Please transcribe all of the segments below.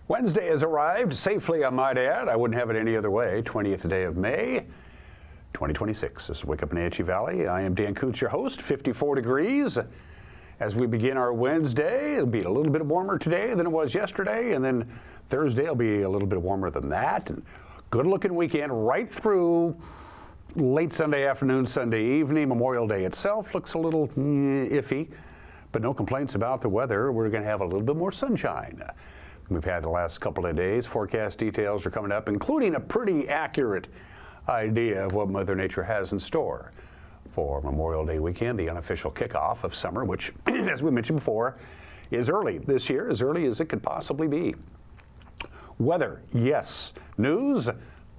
Wednesday has arrived safely, I might add. I wouldn't have it any other way. 20th day of May, 2026. This is Wake Up Wenatchee Valley. I am Dan Kuntz, your host. 54 degrees. As we begin our Wednesday, it'll be a little bit warmer today than it was yesterday, and then Thursday will be a little bit warmer than that. And good-looking weekend right through late Sunday afternoon, Sunday evening. Memorial Day itself looks a little iffy, but no complaints about the weather. We're going to have a little bit more sunshine. We've had the last couple of days. Forecast details are coming up, including a pretty accurate idea of what Mother Nature has in store for Memorial Day weekend, the unofficial kickoff of summer, which, as we mentioned before, is early this year, as early as it could possibly be. Weather, yes. News,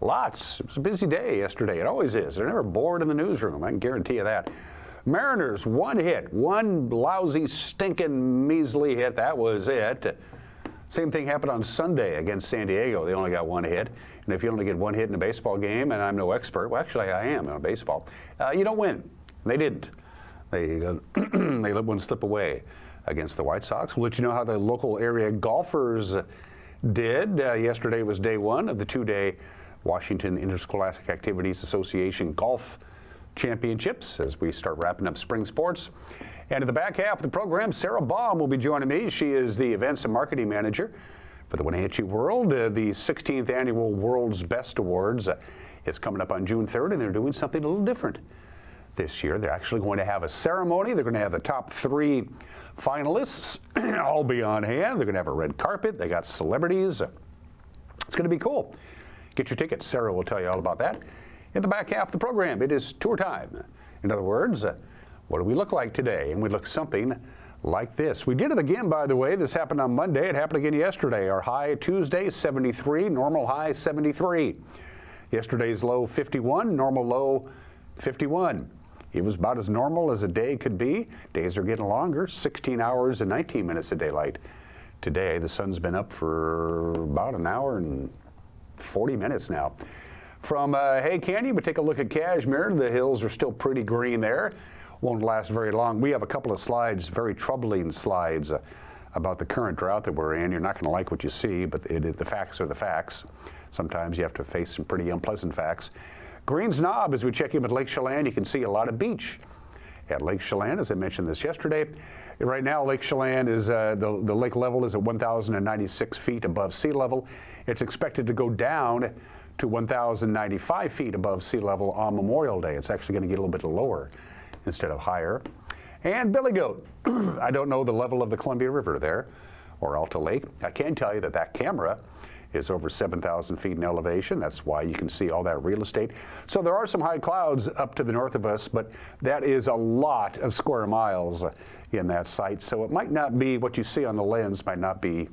lots. It was a busy day yesterday. It always is. They're never bored in the newsroom, I can guarantee you that. Mariners, one hit, one lousy, stinking, measly hit. That was it. Same thing happened on Sunday against San Diego. They only got one hit. And if you only get one hit in a baseball game, and I'm no expert, well, actually I am in baseball, you don't win. They didn't. They let one slip away against the White Sox. We'll let you know how the local area golfers did. Yesterday was day one of the two-day Washington Interscholastic Activities Association Golf Championships as we start wrapping up spring sports. And in the back half of the program, Sara Baum will be joining me. She is the Events and Marketing Manager for the Wenatchee World. The 16th Annual World's Best Awards is coming up on June 3rd, and they're doing something a little different this year. They're actually going to have a ceremony. They're going to have the top three finalists all be on hand. They're going to have a red carpet. They got celebrities. It's going to be cool. Get your tickets. Sara will tell you all about that. In the back half of the program, it is tour time. In other words, what do we look like today? And we look something like this. We did it again, by the way. This happened on Monday. It happened again yesterday. Our high Tuesday, 73. Normal high, 73. Yesterday's low, 51. Normal low, 51. It was about as normal as a day could be. Days are getting longer. 16 hours and 19 minutes of daylight today. The sun's been up for about an hour and 40 minutes now. From Hay Canyon, we take a look at Cashmere. The hills are still pretty green there. Won't last very long. We have a couple of slides, very troubling slides about the current drought that we're in. You're not going to like what you see, but the facts are the facts. Sometimes you have to face some pretty unpleasant facts. Greens Knob, as we check in with Lake Chelan, you can see a lot of beach at Lake Chelan, as I mentioned this yesterday. Right now, Lake Chelan is, the lake level is at 1,096 feet above sea level. It's expected to go down to 1,095 feet above sea level on Memorial Day. It's actually going to get a little bit lower instead of higher. And Billy Goat, I don't know the level of the Columbia River there or Alta Lake. I can tell you that that camera is over 7,000 feet in elevation. That's why you can see all that real estate. So there are some high clouds up to the north of us, but that is a lot of square miles in that site. So it might not be what you see on the lens, might not be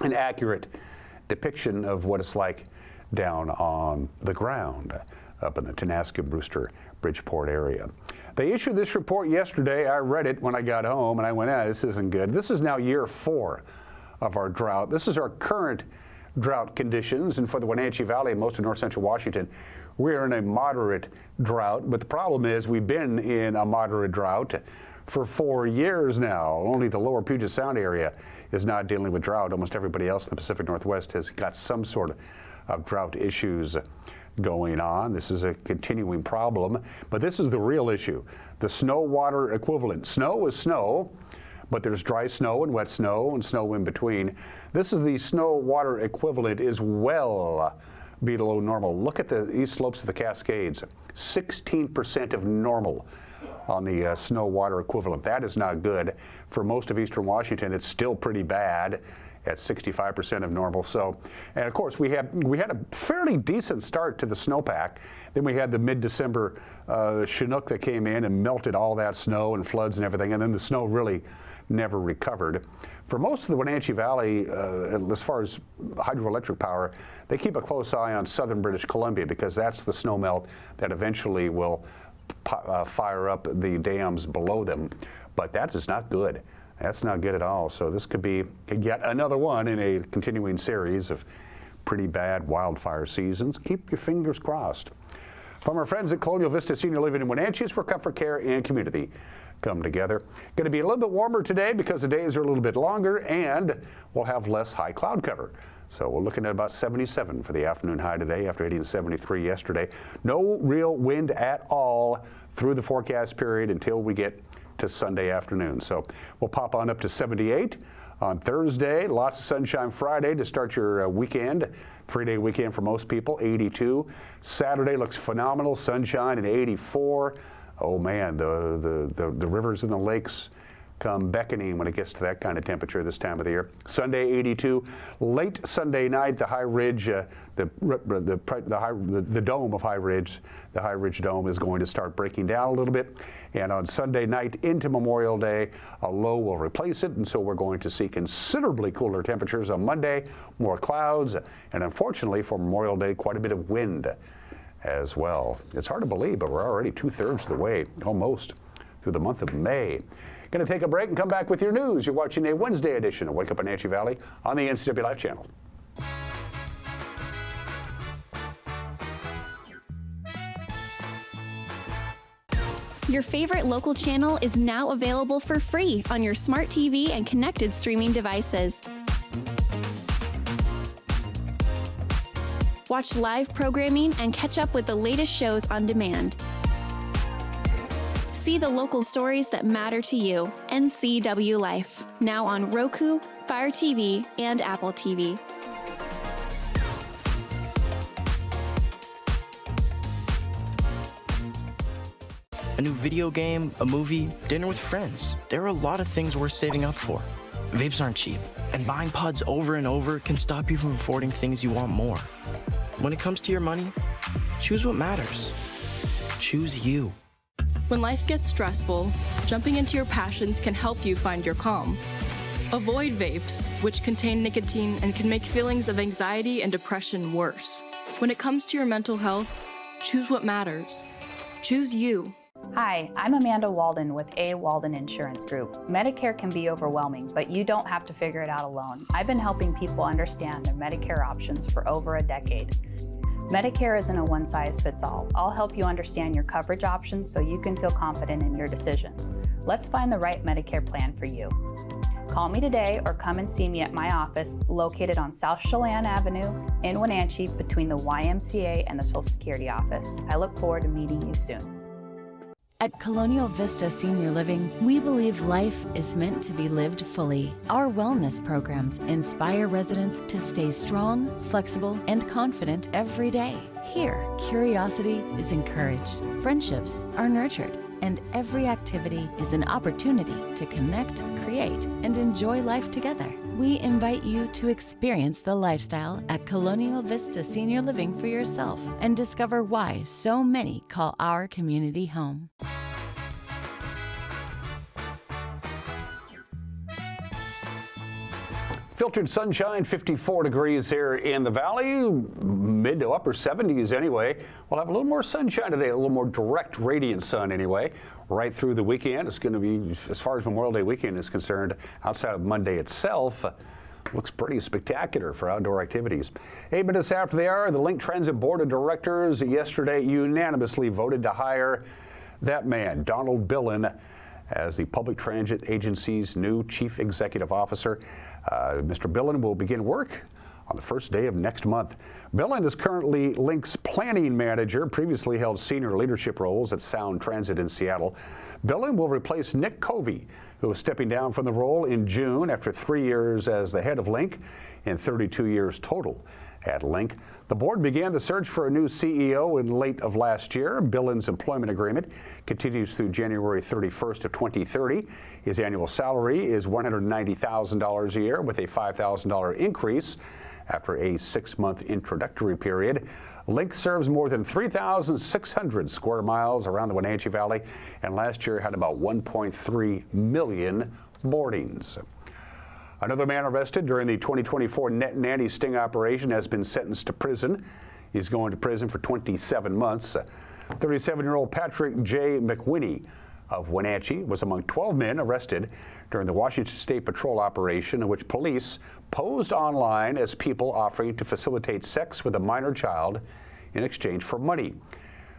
an accurate depiction of what it's like down on the ground up in the Tenaska-Brewster, Bridgeport area. They issued this report yesterday. I read it when I got home, and I went, this isn't good. This is now year 4 of our drought. This is our current drought conditions, and for the Wenatchee Valley and most of north central Washington, we're in a moderate drought. But the problem is we've been in a moderate drought for 4 years now. Only the lower Puget Sound area is not dealing with drought. Almost everybody else in the Pacific Northwest has got some sort of drought issues going on. This is a continuing problem, but this is the real issue. The snow water equivalent. Snow is snow, but there's dry snow and wet snow and snow in between. This is the snow water equivalent is well below normal. Look at the east slopes of the Cascades. 16% of normal on the snow water equivalent. That is not good. For most of eastern Washington, it's still pretty bad at 65% of normal. So, and of course we had a fairly decent start to the snowpack. Then we had the mid-December Chinook that came in and melted all that snow and floods and everything, and then the snow really never recovered. For most of the Wenatchee Valley, as far as hydroelectric power, they keep a close eye on southern British Columbia because that's the snow melt that eventually will fire up the dams below them. But that is not good. That's not good at all. So this could be yet another one in a continuing series of pretty bad wildfire seasons. Keep your fingers crossed. From our friends at Colonial Vista Senior Living in Wenatchee, for comfort, care, and community. come together. Going to be a little bit warmer today because the days are a little bit longer, and we'll have less high cloud cover. So we're looking at about 77 for the afternoon high today after hitting 73 yesterday. No real wind at all through the forecast period until we get to Sunday afternoon. So we'll pop on up to 78 on Thursday. Lots of sunshine Friday to start your weekend. 3-day weekend for most people, 82. Saturday looks phenomenal, sunshine at 84. Oh man, the rivers and the lakes come beckoning when it gets to that kind of temperature this time of the year. Sunday 82. Late Sunday night, the High Ridge, the dome of High Ridge, the High Ridge Dome is going to start breaking down a little bit. And on Sunday night into Memorial Day, a low will replace it, and so we're going to see considerably cooler temperatures on Monday, more clouds, and unfortunately for Memorial Day, quite a bit of wind as well. It's hard to believe, but we're already 2/3 of the way, almost, through the month of May. Going to take a break and come back with your news. You're watching a Wednesday edition of Wake Up Wenatchee Valley on the NCW Live channel. Your favorite local channel is now available for free on your smart TV and connected streaming devices. Watch live programming and catch up with the latest shows on demand. See the local stories that matter to you. NCW Life, now on Roku, Fire TV, and Apple TV. A new video game, a movie, dinner with friends. There are a lot of things worth saving up for. Vapes aren't cheap, and buying pods over and over can stop you from affording things you want more. When it comes to your money, choose what matters. Choose you. When life gets stressful, jumping into your passions can help you find your calm. Avoid vapes, which contain nicotine and can make feelings of anxiety and depression worse. When it comes to your mental health, choose what matters. Choose you. Hi, I'm Amanda Walden with A. Walden Insurance Group. Medicare can be overwhelming, but you don't have to figure it out alone. I've been helping people understand their Medicare options for over a decade. Medicare isn't a one-size-fits-all. I'll help you understand your coverage options so you can feel confident in your decisions. Let's find the right Medicare plan for you. Call me today or come and see me at my office located on South Chelan Avenue in Wenatchee between the YMCA and the Social Security office. I look forward to meeting you soon. At Colonial Vista Senior Living, we believe life is meant to be lived fully. Our wellness programs inspire residents to stay strong, flexible, and confident every day. Here, curiosity is encouraged, friendships are nurtured, and every activity is an opportunity to connect, create, and enjoy life together. We invite you to experience the lifestyle at Colonial Vista Senior Living for yourself and discover why so many call our community home. Filtered sunshine, 54 degrees here in the valley, mid to upper 70s anyway. We'll have a little more sunshine today, a little more direct radiant sun anyway, right through the weekend. It's going to be, as far as Memorial Day weekend is concerned, outside of Monday itself, looks pretty spectacular for outdoor activities. 8 minutes after the hour, the Link Transit Board of Directors yesterday unanimously voted to hire that man, Donald Billen, as the Public Transit Agency's new Chief Executive Officer. Mr. Billen will begin work on the first day of next month. Billen is currently Link's planning manager, previously held senior leadership roles at Sound Transit in Seattle. Billen will replace Nick Covey, who is stepping down from the role in June after 3 years as the head of Link and 32 years total at Link. The board began the search for a new CEO in late of last year. Billen's employment agreement continues through January 31st of 2030. His annual salary is $190,000 a year with a $5,000 increase after a 6-month introductory period. Link serves more than 3,600 square miles around the Wenatchee Valley, and last year had about 1.3 million boardings. Another man arrested during the 2024 net nanny sting operation has been sentenced to prison. He's going to prison for 27 months. 37-year-old Patrick J. McWhinney of Wenatchee was among 12 men arrested during the Washington State Patrol operation in which police posed online as people offering to facilitate sex with a minor child in exchange for money.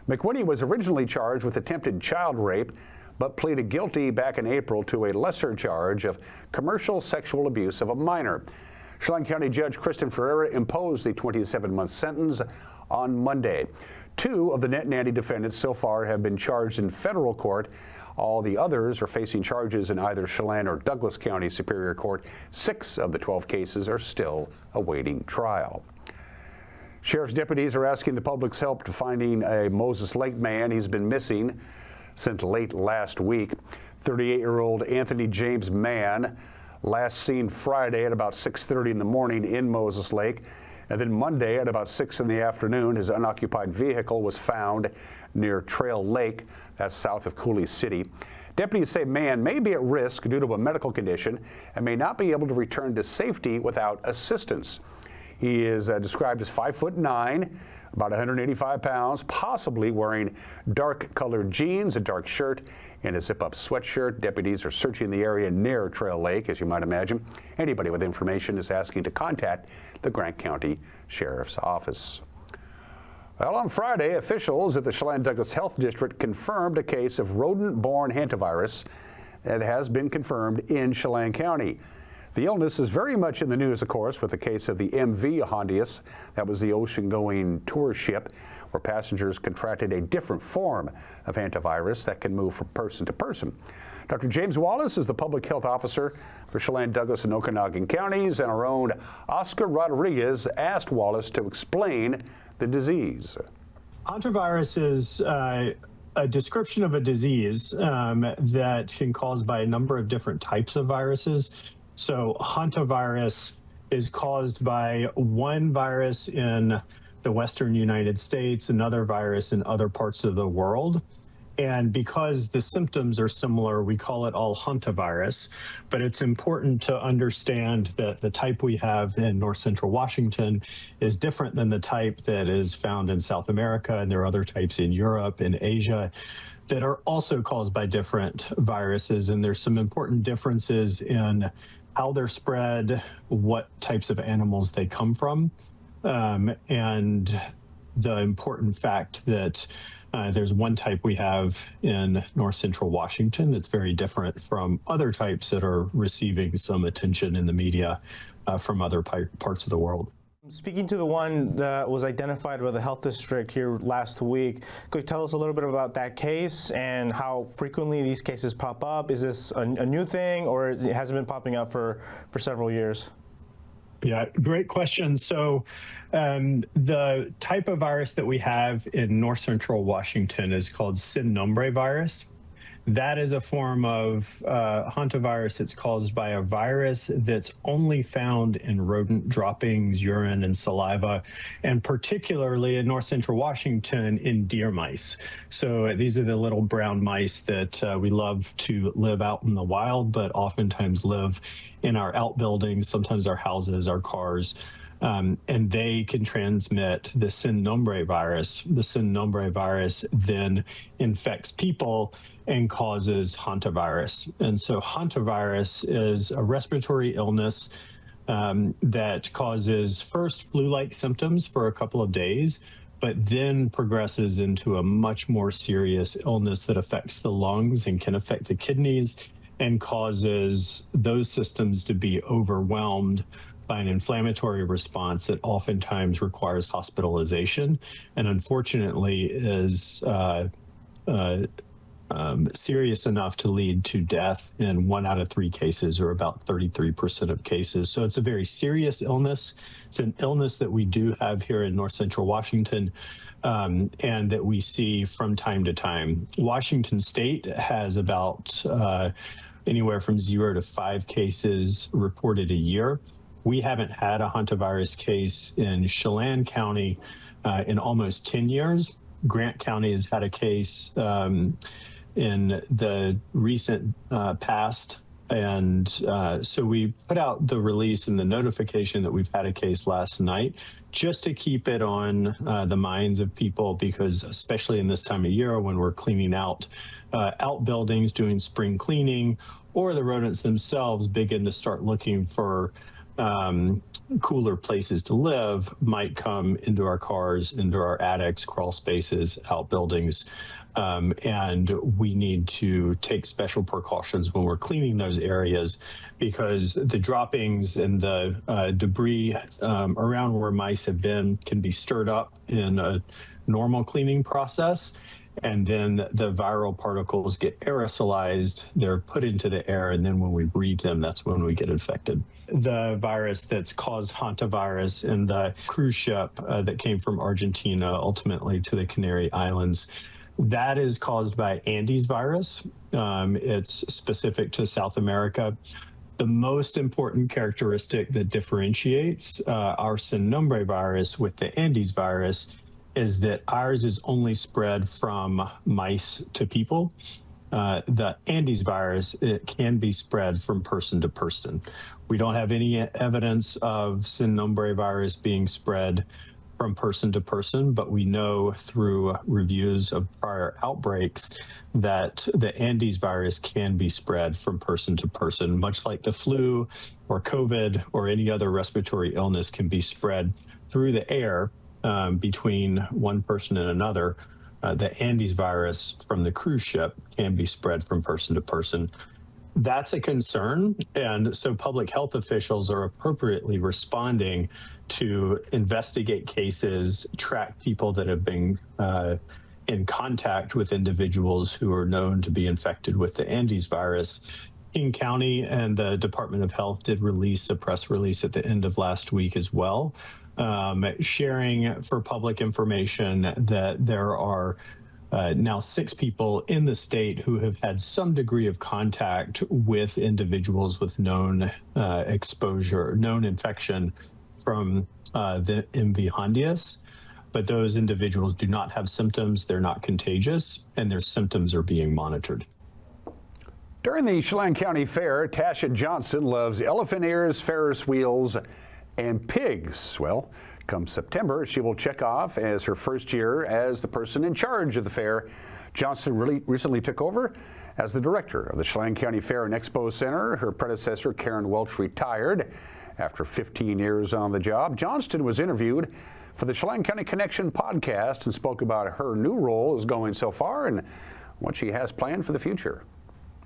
McWhinney was originally charged with attempted child rape, but pleaded guilty back in April to a lesser charge of commercial sexual abuse of a minor. Chelan County Judge Kristen Ferreira imposed the 27-month sentence on Monday. 2 of the net nanny defendants so far have been charged in federal court. All the others are facing charges in either Chelan or Douglas County Superior Court. 6 of the 12 cases are still awaiting trial. Sheriff's deputies are asking the public's help to finding a Moses Lake man. He's been missing since late last week. 38-year-old Anthony James Mann, last seen Friday at about 6:30 in the morning in Moses Lake. And then Monday at about 6 in the afternoon, his unoccupied vehicle was found near Trail Lake, that's south of Cooley City. Deputies say Mann may be at risk due to a medical condition and may not be able to return to safety without assistance. He is described as 5'9", about 185 pounds, possibly wearing dark-colored jeans, a dark shirt, and a zip-up sweatshirt. Deputies are searching the area near Trail Lake, as you might imagine. Anybody with information is asking to contact the Grant County Sheriff's Office. Well, on Friday, officials at the Chelan-Douglas Health District confirmed a case of rodent-borne hantavirus that has been confirmed in Chelan County. The illness is very much in the news, of course, with the case of the MV Hondius. That was the ocean-going tour ship where passengers contracted a different form of hantavirus that can move from person to person. Dr. James Wallace is the public health officer for Chelan, Douglas, and Okanagan counties, and our own Oscar Rodriguez asked Wallace to explain the disease. Hantavirus is a description of a disease that can caused by a number of different types of viruses. So hantavirus is caused by one virus in the Western United States, another virus in other parts of the world. And because the symptoms are similar, we call it all hantavirus. But it's important to understand that the type we have in north central Washington is different than the type that is found in South America. And there are other types in Europe and Asia that are also caused by different viruses. And there's some important differences in how they're spread, what types of animals they come from, and the important fact that there's one type we have in north central Washington that's very different from other types that are receiving some attention in the media from other parts of the world. Speaking to the one that was identified by the health district here last week, could you tell us a little bit about that case and how frequently these cases pop up? Is this a new thing, or it hasn't been popping up for several years? Yeah, great question. So the type of virus that we have in north central Washington is called sin nombre virus. That is a form of hantavirus that's caused by a virus that's only found in rodent droppings, urine, and saliva, and particularly in north central Washington in deer mice. So these are the little brown mice that we love to live out in the wild, but oftentimes live in our outbuildings, sometimes our houses, our cars. And they can transmit the sin nombre virus. The sin nombre virus then infects people and causes hantavirus. And so hantavirus is a respiratory illness that causes first flu-like symptoms for a couple of days, but then progresses into a much more serious illness that affects the lungs and can affect the kidneys and causes those systems to be overwhelmed by an inflammatory response that oftentimes requires hospitalization and unfortunately is serious enough to lead to death in 1 out of 3 cases, or about 33% of cases. So it's a very serious illness. It's an illness that we do have here in north central Washington and that we see from time to time. Washington State has about anywhere from 0 to 5 cases reported a year. We haven't had a hantavirus case in Chelan County in almost 10 years. Grant County has had a case in the recent past. And so we put out the release and the notification that we've had a case last night just to keep it on the minds of people, because especially in this time of year when we're cleaning out outbuildings, doing spring cleaning, or the rodents themselves begin to start looking for cooler places to live, might come into our cars, into our attics, crawl spaces, outbuildings. And we need to take special precautions when we're cleaning those areas because the droppings and the debris around where mice have been can be stirred up in a normal cleaning process. And then the viral particles get aerosolized, they're put into the air, and then when we breathe them, that's when we get infected. The virus that's caused hantavirus in the cruise ship that came from Argentina ultimately to the Canary Islands, that is caused by Andes virus. It's specific to South America. The most important characteristic that differentiates our Sin Nombre virus with the Andes virus is that ours is only spread from mice to people. The Andes virus, it can be spread from person to person. We don't have any evidence of Sin Nombre virus being spread from person to person, but we know through reviews of prior outbreaks that the Andes virus can be spread from person to person, much like the flu or COVID or any other respiratory illness can be spread through the air between one person and another. The Andes virus from the cruise ship can be spread from person to person. That's a concern. And so public health officials are appropriately responding to investigate cases, track people that have been in contact with individuals who are known to be infected with the Andes virus. King County and the Department of Health did release a press release at the end of last week as well, sharing for public information that there are now 6 people in the state who have had some degree of contact with individuals with known exposure, known infection from the MV Hondius. But those individuals do not have symptoms, they're not contagious, and their symptoms are being monitored. During the Chelan County Fair, Tasha Johnson loves elephant ears, Ferris wheels, and pigs. Well, come September, she will check off as her first year as the person in charge of the fair. Johnson recently took over as the director of the Chelan County Fair and Expo Center. Her predecessor, Karen Welch, retired after 15 years on the job. Johnston was interviewed for the Chelan County Connection podcast and spoke about her new role is going so far and what she has planned for the future.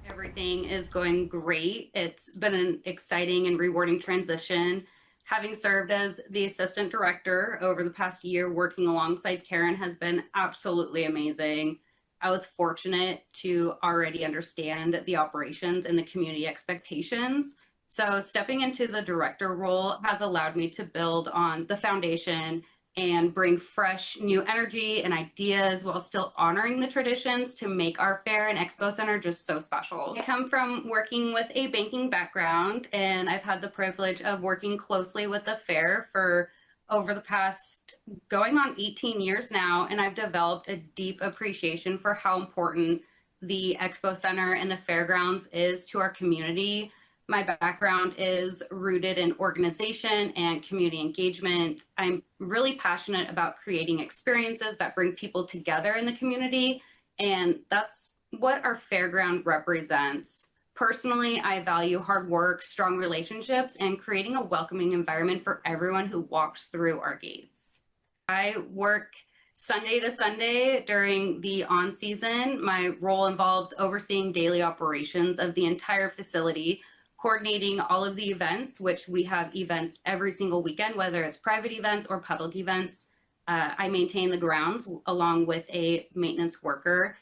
Everything is going great. It's been an exciting and rewarding transition. Having served as the assistant director over the past year, working alongside Karen has been absolutely amazing. I was fortunate to already understand the operations and the community expectations. So stepping into the director role has allowed me to build on the foundation and bring fresh new energy and ideas while still honoring the traditions to make our fair and expo center just so special. I come from working with a banking background, and I've had the privilege of working closely with the fair for over the past going on 18 years now, and I've developed a deep appreciation for how important the expo center and the fairgrounds is to our community. My background is rooted in organization and community engagement. I'm really passionate about creating experiences that bring people together in the community, and that's what our fairground represents. Personally, I value hard work, strong relationships, and creating a welcoming environment for everyone who walks through our gates. I work Sunday to Sunday during the on-season. My role involves overseeing daily operations of the entire facility, coordinating all of the events, which we have events every single weekend, whether it's private events or public events. I maintain the grounds along with a maintenance worker,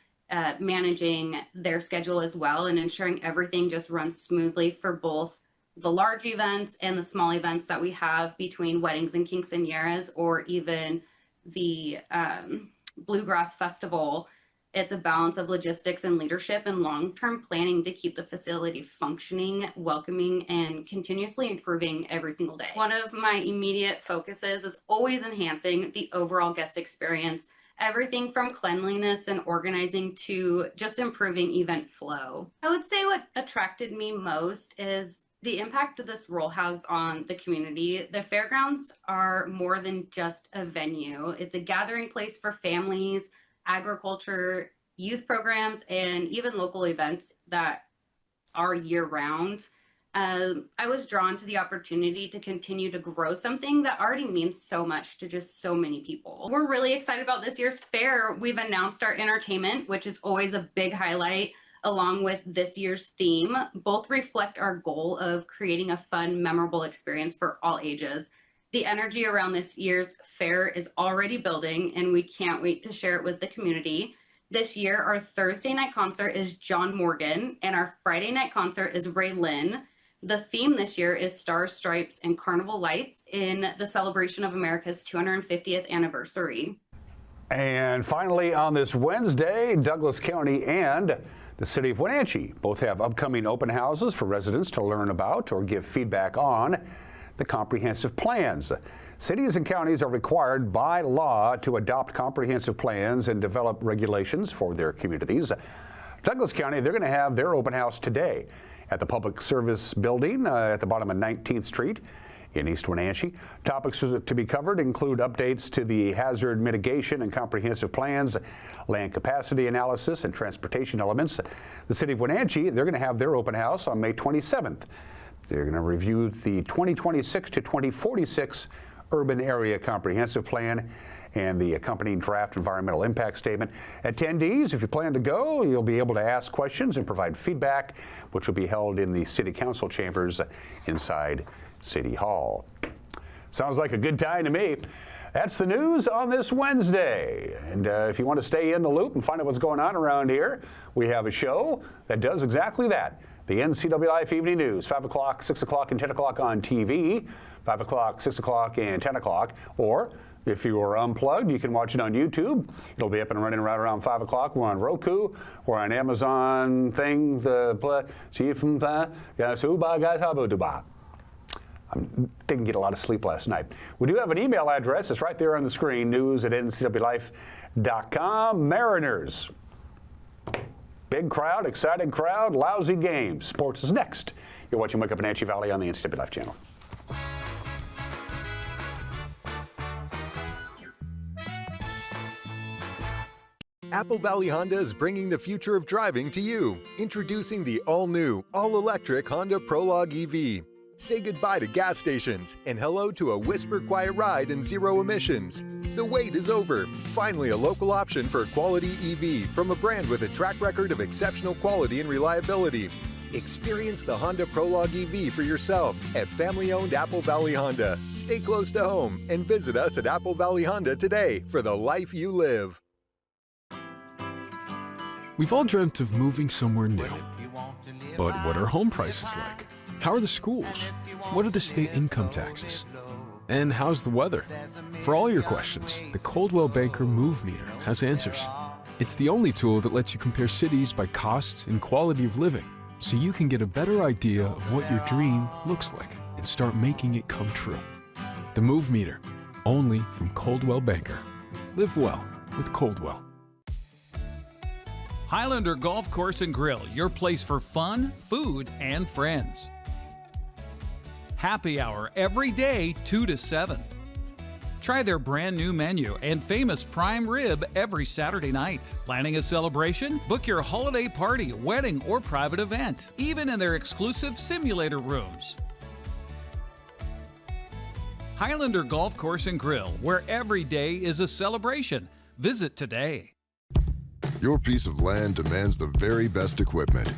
managing their schedule as well and ensuring everything just runs smoothly for both the large events and the small events that we have between weddings and quinceañeras or even the Bluegrass Festival. It's a balance of logistics and leadership and long-term planning to keep the facility functioning, welcoming, and continuously improving every single day. One of my immediate focuses is always enhancing the overall guest experience, everything from cleanliness and organizing to just improving event flow. I would say what attracted me most is the impact this role has on the community. The fairgrounds are more than just a venue. It's a gathering place for families, agriculture, youth programs, and even local events that are year-round. I was drawn to the opportunity to continue to grow something that already means so much to just so many people. We're really excited about this year's fair. We've announced our entertainment, which is always a big highlight, along with this year's theme. Both reflect our goal of creating a fun, memorable experience for all ages. The energy around this year's fair is already building, and we can't wait to share it with the community. This year, our Thursday night concert is John Morgan, and our Friday night concert is Ray Lynn. The theme this year is Stars, Stripes, and Carnival Lights in the celebration of America's 250th anniversary. And finally, on this Wednesday, Douglas County and the city of Wenatchee both have upcoming open houses for residents to learn about or give feedback on the comprehensive plans. Cities and counties are required by law to adopt comprehensive plans and develop regulations for their communities. Douglas County, they're going to have their open house today at the Public Service Building at the bottom of 19th Street in East Wenatchee. Topics to be covered include updates to the hazard mitigation and comprehensive plans, land capacity analysis, and transportation elements. The city of Wenatchee, they're going to have their open house on May 27th. They're going to review the 2026 to 2046 Urban Area Comprehensive Plan and the accompanying draft environmental impact statement. Attendees, if you plan to go, you'll be able to ask questions and provide feedback, which will be held in the City Council chambers inside City Hall. Sounds like a good time to me. That's the news on this Wednesday. And if you want to stay in the loop and find out what's going on around here, we have a show that does exactly that. The NCAA Life Evening News, 5 o'clock, 6 o'clock, and 10 o'clock on TV, 5 o'clock, 6 o'clock, and 10 o'clock. Or if you are unplugged, you can watch it on YouTube. It'll be up and running right around 5 o'clock. We're on Roku. We're on Amazon thing. I didn't get a lot of sleep last night. We do have an email address. It's right there on the screen, news@ncwlife.com. Mariners. Big crowd, excited crowd, lousy game. Sports is next. You're watching Wake Up Wenatchee Valley on the NCW Life channel. Apple Valley Honda is bringing the future of driving to you. Introducing the all-new, all-electric Honda Prologue EV. Say goodbye to gas stations and hello to a whisper-quiet ride and zero emissions. The wait is over. Finally, a local option for a quality EV from a brand with a track record of exceptional quality and reliability. Experience the Honda Prologue EV for yourself at family-owned Apple Valley Honda. Stay close to home and visit us at Apple Valley Honda today for the life you live. We've all dreamt of moving somewhere new. But what are home prices like? How are the schools? What are the state income taxes? And how's the weather? For all your questions, the Coldwell Banker Move Meter has answers. It's the only tool that lets you compare cities by cost and quality of living, so you can get a better idea of what your dream looks like and start making it come true. The Move Meter, only from Coldwell Banker. Live well with Coldwell. Highlander Golf Course and Grill, your place for fun, food, and friends. Happy hour every day, 2 to 7. Try their brand new menu and famous prime rib every Saturday night. Planning a celebration? Book your holiday party, wedding, or private event, even in their exclusive simulator rooms. Highlander Golf Course and Grill, where every day is a celebration. Visit today. Your piece of land demands the very best equipment.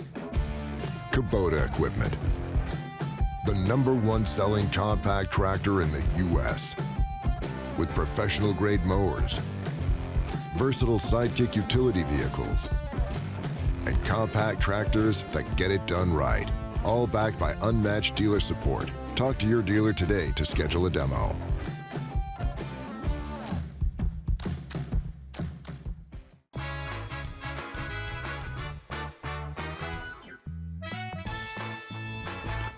Kubota equipment. The #1 selling compact tractor in the U.S. with professional grade mowers, versatile sidekick utility vehicles, and compact tractors that get it done right. All backed by unmatched dealer support. Talk to your dealer today to schedule a demo.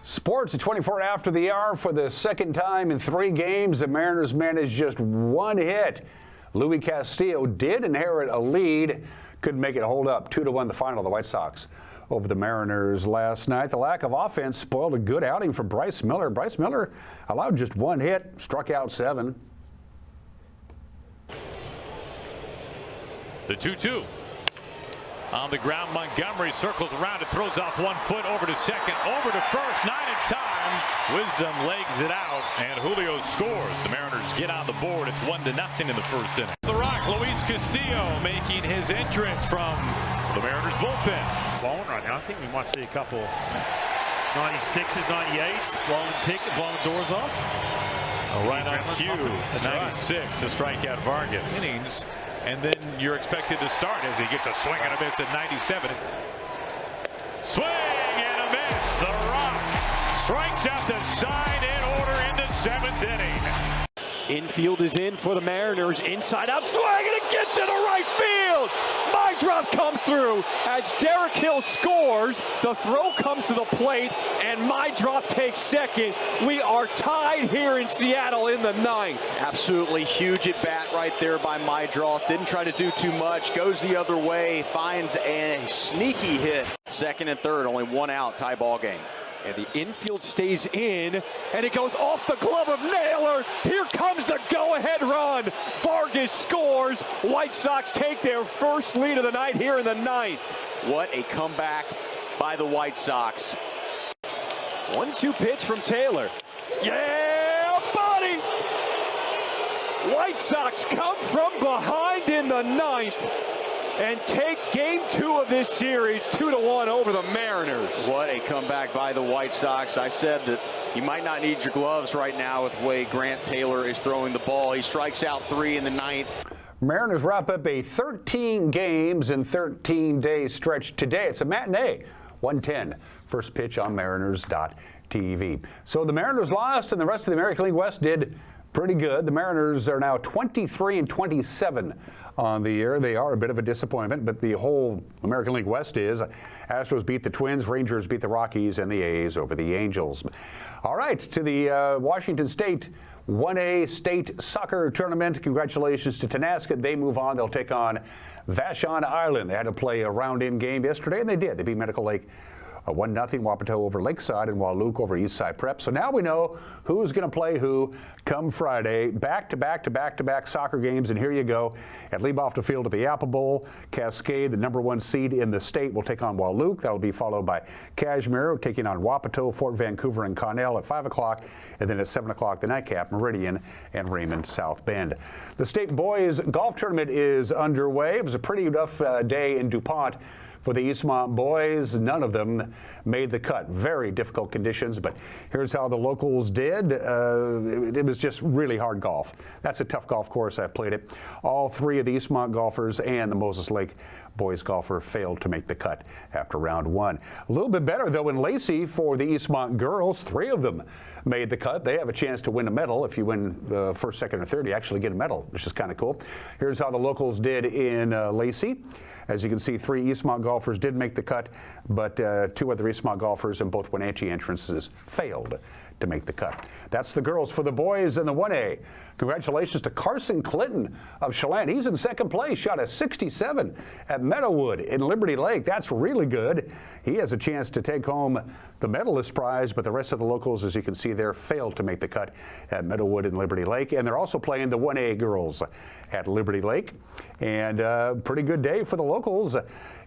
Sports at 24 after the hour. For the second time in 3 games, the Mariners managed just 1 hit. Louis Castillo did inherit a lead, couldn't make it hold up. 2-1 the final. The White Sox over the Mariners last night. The lack of offense spoiled a good outing for Bryce Miller. Bryce Miller allowed just 1 hit, struck out 7. The 2-2. On the ground, Montgomery circles around and throws off 1 foot over to second, over to first, not in time. Wisdom legs it out, and Julio scores. The Mariners get on the board. It's 1-0 in the first inning. The Rock, Luis Castillo making his entrance from the Mariners bullpen. Blowing right now. I think we might see a couple 96s, 98s, blowing doors off. Right on cue, 96 to strike out Vargas. Innings, and then you're expected to start as he gets a swing and a miss at 97. Swing and a miss. The Rock strikes out the side in order in the 7th inning. Infield is in for the Mariners. Inside out swing, and it gets into right field. My drop comes through as Derek Hill scores. The throw comes to the plate, and my drop takes second. We are tied here in Seattle in the 9th. Absolutely huge at bat right there by Mydroth. Didn't try to do too much. Goes the other way. Finds a sneaky hit. Second and third, only 1 out. Tie ball game. And the infield stays in, and it goes off the glove of Naylor. Here comes the go-ahead run. Vargas scores. White Sox take their first lead of the night here in the 9th. What a comeback by the White Sox. 1-2 pitch from Taylor. Yeah, buddy! White Sox come from behind in the 9th and take game 2 of this series 2-1 over the Mariners. What a comeback by the White Sox. I said that you might not need your gloves right now with the way Grant Taylor is throwing the ball. He strikes out 3 in the 9th. Mariners wrap up a 13 games in 13-day stretch today. It's a matinee, 1:10. First pitch on Mariners.tv. So the Mariners lost, and the rest of the American League West did pretty good. The Mariners are now 23-27 on the year. They are a bit of a disappointment, but the whole American League West is. Astros beat the Twins, Rangers beat the Rockies, and the A's over the Angels. All right, to the Washington State 1A State Soccer Tournament. Congratulations to Tonasket. They move on. They'll take on Vashon Island. They had to play a round-in game yesterday, and they did. They beat Medical Lake 1-0, Wapato over Lakeside, and Wahluke over Eastside Prep. So now we know who's going to play who come Friday. Back-to-back soccer games, and here you go. At Liebhoff Field at the Apple Bowl, Cascade, the #1 seed in the state, will take on Wahluke. That'll be followed by Kashmir taking on Wapato, Fort Vancouver, and Connell at 5 o'clock, and then at 7 o'clock the nightcap, Meridian and Raymond South Bend. The state boys golf tournament is underway. It was a pretty rough day in DuPont for the Eastmont boys. None of them made the cut. Very difficult conditions, but here's how the locals did. It was just really hard golf. That's a tough golf course. I've played it. All 3 of the Eastmont golfers and the Moses Lake boys golfer failed to make the cut after round 1. A little bit better, though, in Lacey for the Eastmont girls. 3 of them made the cut. They have a chance to win a medal. If you win first, second, or third, you actually get a medal, which is kind of cool. Here's how the locals did in Lacey. As you can see, 3 Eastmont golfers did make the cut, but 2 other Eastmont golfers in both Wenatchee entrances failed to make the cut. That's the girls. For the boys in the 1A, congratulations to Carson Clinton of Chelan. He's in second place, shot a 67 at Meadowood in Liberty Lake. That's really good. He has a chance to take home the medalist prize, but the rest of the locals, as you can see there, failed to make the cut at Meadowood and Liberty Lake. And they're also playing the 1A girls at Liberty Lake. And pretty good day for the locals.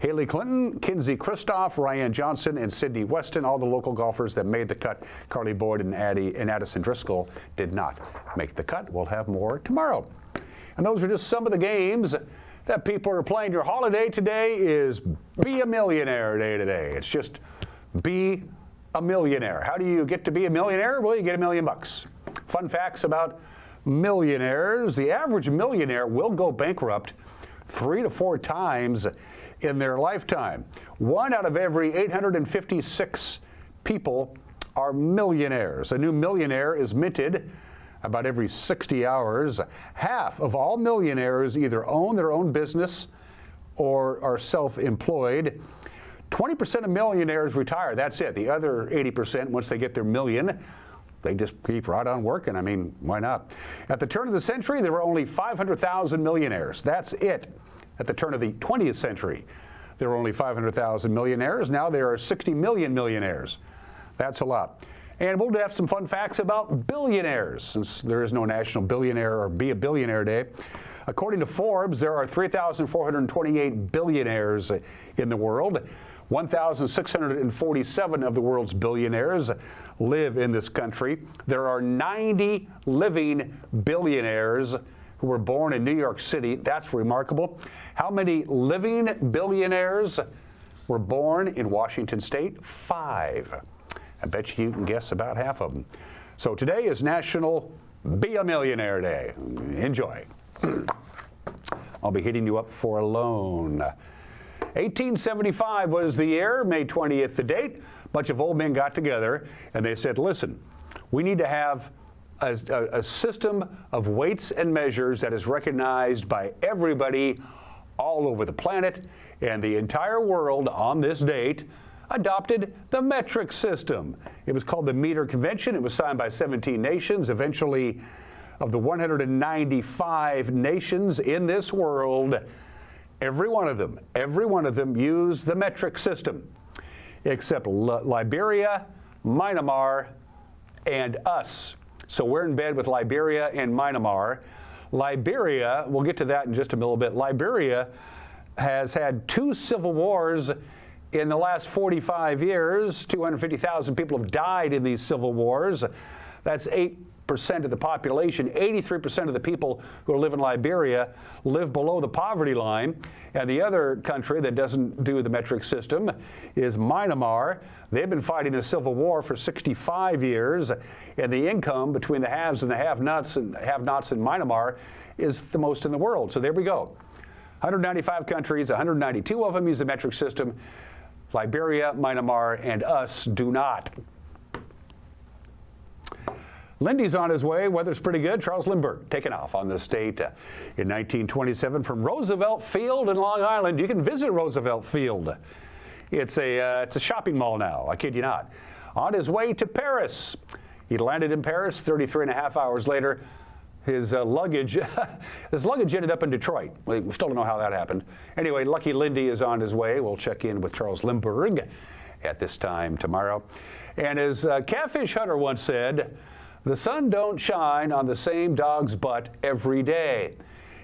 Haley Clinton, Kinsey Kristoff, Ryan Johnson, and Sydney Weston, all the local golfers that made the cut. Carly Boyd and Addison Driscoll did not make the cut. We'll have more tomorrow. And those are just some of the games that people are playing. Your holiday today is Be a Millionaire Day today. It's just be a millionaire. How do you get to be a millionaire? Well, you get $1 million. Fun facts about millionaires. The average millionaire will go bankrupt 3 to 4 times in their lifetime. 1 out of every 856 people are millionaires. A new millionaire is minted about every 60 hours. Half of all millionaires either own their own business or are self-employed. 20% of millionaires retire. That's it. The other 80%, once they get their million, they just keep right on working. I mean, why not? At the turn of the century, there were only 500,000 millionaires. That's it. At the turn of the 20th century, there were only 500,000 millionaires. Now there are 60 million millionaires. That's a lot. And we'll have some fun facts about billionaires, since there is no National Billionaire or Be a Billionaire Day. According to Forbes, there are 3,428 billionaires in the world. 1,647 of the world's billionaires live in this country. There are 90 living billionaires who were born in New York City. That's remarkable. How many living billionaires were born in Washington State? 5. I bet you can guess about half of them. So today is National Be a Millionaire Day. Enjoy. I'll be hitting you up for a loan. 1875 was the year, May 20th the date. A bunch of old men got together and they said, listen, we need to have a system of weights and measures that is recognized by everybody all over the planet, and the entire world on this date adopted the metric system. It was called the Meter Convention. It was signed by 17 nations. Eventually, of the 195 nations in this world, every one of them used the metric system, except Liberia, Myanmar, and us. So we're in bed with Liberia and Myanmar. Liberia, we'll get to that in just a little bit. Liberia has had 2 civil wars in the last 45 years. 250,000 people have died in these civil wars. That's 8% of the population. 83% of the people who live in Liberia live below the poverty line. And the other country that doesn't do the metric system is Myanmar. They've been fighting a civil war for 65 years, and the income between the haves and the have-nots in Myanmar is the most in the world. So there we go. 195 countries, 192 of them use the metric system. Liberia, Myanmar, and us do not. Lindy's on his way. Weather's pretty good. Charles Lindbergh taking off on this date in 1927 from Roosevelt Field in Long Island. You can visit Roosevelt Field. It's a shopping mall now. I kid you not. On his way to Paris. He landed in Paris 33 and a half hours later. His luggage ended up in Detroit. We still don't know how that happened. Anyway, Lucky Lindy is on his way. We'll check in with Charles Lindbergh at this time tomorrow. And as Catfish Hunter once said, the sun don't shine on the same dog's butt every day.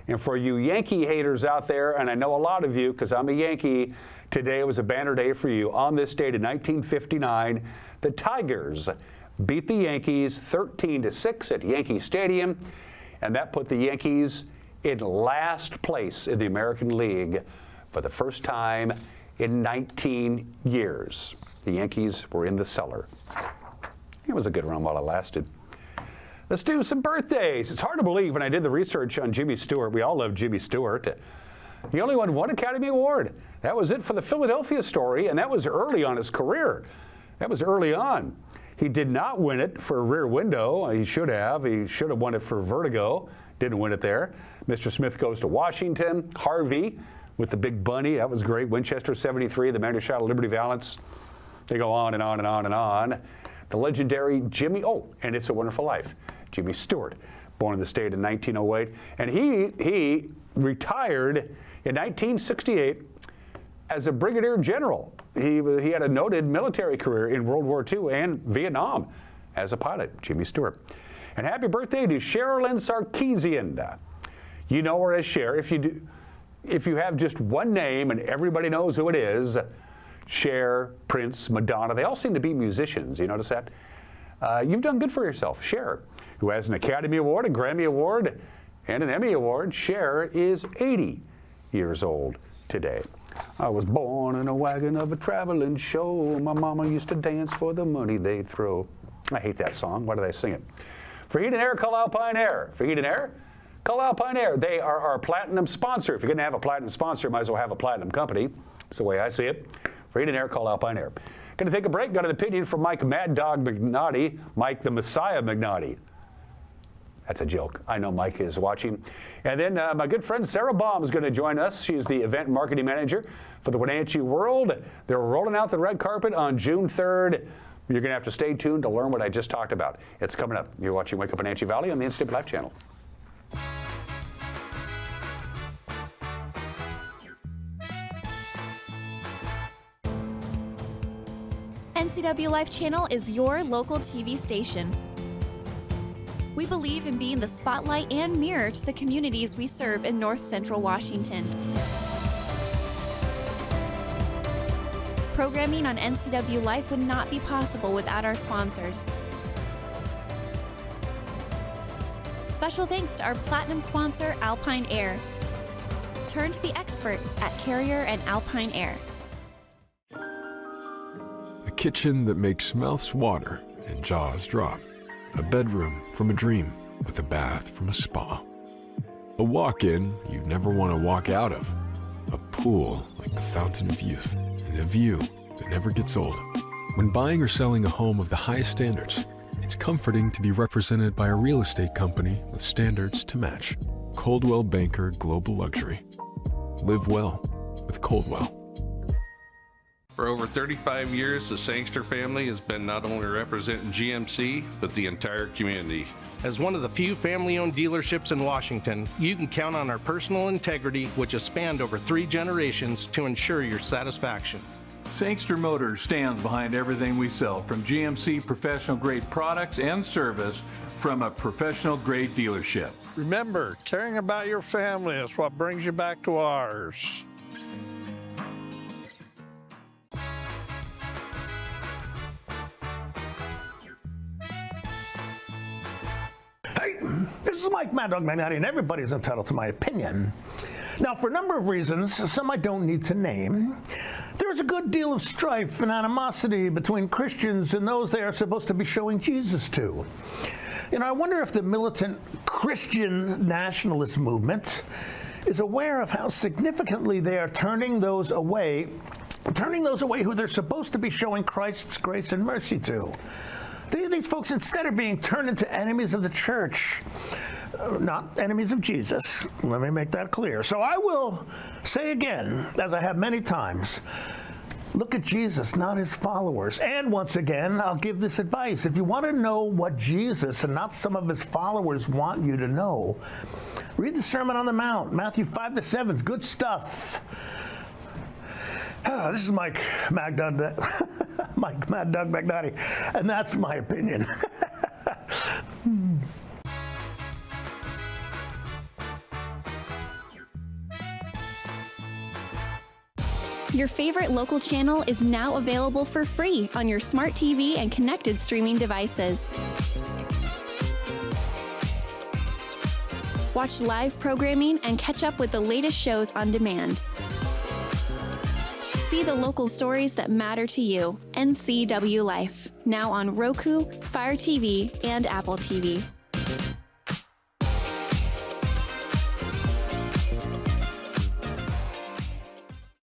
And for you Yankee haters out there, and I know a lot of you because I'm a Yankee, today was a banner day for you. On this date in 1959, the Tigers beat the Yankees 13-6 at Yankee Stadium, and that put the Yankees in last place in the American League for the first time in 19 years. The Yankees were in the cellar. It was a good run while it lasted. Let's do some birthdays. It's hard to believe when I did the research on Jimmy Stewart. We all love Jimmy Stewart. He only won 1 Academy Award. That was it for the Philadelphia Story, and that was early on his career. That was early on. He did not win it for Rear Window. He should have. He should have won it for Vertigo. Didn't win it there. Mr. Smith Goes to Washington. Harvey with the Big Bunny. That was great. Winchester 73, The Man Who Shot Liberty Valance. They go on and on and on and on. The legendary Jimmy, and It's a Wonderful Life. Jimmy Stewart, born in the state in 1908. And he retired in 1968 as a brigadier general. He had a noted military career in World War II and Vietnam as a pilot, Jimmy Stewart. And happy birthday to Sherilyn Sarkeesian. You know her as Cher. If you have just one name and everybody knows who it is, Cher, Prince, Madonna, they all seem to be musicians. You notice that? You've done good for yourself. Cher, who has an Academy Award, a Grammy Award, and an Emmy Award. Cher is 80 years old today. I was born in a wagon of a traveling show. My mama used to dance for the money they'd throw. I hate that song. Why did I sing it? For Heat and Air, call Alpine Air. For Heat and Air, call Alpine Air. They are our platinum sponsor. If you're going to have a platinum sponsor, you might as well have a platinum company. That's the way I see it. For Heat and Air, call Alpine Air. Going to take a break. Got an opinion from Mike Mad Dog Magnotti, Mike the Messiah Magnotti. That's a joke. I know Mike is watching. And then my good friend Sara Baum is going to join us. She's the event marketing manager for the Wenatchee World. They're rolling out the red carpet on June 3rd. You're going to have to stay tuned to learn what I just talked about. It's coming up. You're watching Wake Up Wenatchee Valley on the Instant Life channel. NCW Life Channel is your local TV station. We believe in being the spotlight and mirror to the communities we serve in North Central Washington. Programming on NCW Life would not be possible without our sponsors. Special thanks to our platinum sponsor, Alpine Air. Turn to the experts at Carrier and Alpine Air. A kitchen that makes mouths water and jaws drop. A bedroom from a dream with a bath from a spa. A walk-in you'd never want to walk out of. A pool like the fountain of youth. And a view that never gets old. When buying or selling a home of the highest standards, it's comforting to be represented by a real estate company with standards to match. Coldwell Banker Global Luxury. Live well with Coldwell. For over 35 years, the Sangster family has been not only representing GMC, but the entire community. As one of the few family-owned dealerships in Washington, you can count on our personal integrity, which has spanned over 3 generations, to ensure your satisfaction. Sangster Motors stands behind everything we sell, from GMC professional-grade products and service from a professional-grade dealership. Remember, caring about your family is what brings you back to ours. Hey, this is Mike Mad Dog Magnati, and everybody's entitled to my opinion. Now, for a number of reasons, some I don't need to name, there's a good deal of strife and animosity between Christians and those they are supposed to be showing Jesus to. You know, I wonder if the militant Christian nationalist movement is aware of how significantly they are turning those away who they're supposed to be showing Christ's grace and mercy to. These folks, instead of being turned into enemies of the church, not enemies of Jesus. Let me make that clear. So I will say again, as I have many times, look at Jesus, not his followers. And once again, I'll give this advice. If you want to know what Jesus and not some of his followers want you to know, read the Sermon on the Mount, Matthew 5-7. Good stuff. This is Mike Mad Dog Magnati, and that's my opinion. Your favorite local channel is now available for free on your smart TV and connected streaming devices. Watch live programming and catch up with the latest shows on demand. See the local stories that matter to you. NCW Life, now on Roku, Fire TV, and Apple TV.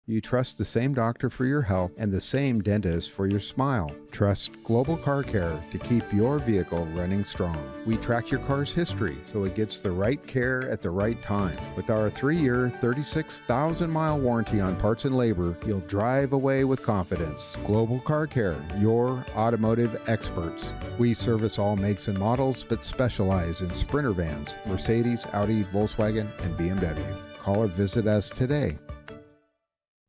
You trust the same doctor for your health and the same dentist for your smile. Trust Global Car Care to keep your vehicle running strong. We track your car's history so it gets the right care at the right time. With our 3-year, 36,000-mile warranty on parts and labor, you'll drive away with confidence. Global Car Care, your automotive experts. We service all makes and models, but specialize in Sprinter vans, Mercedes, Audi, Volkswagen, and BMW. Call or visit us today.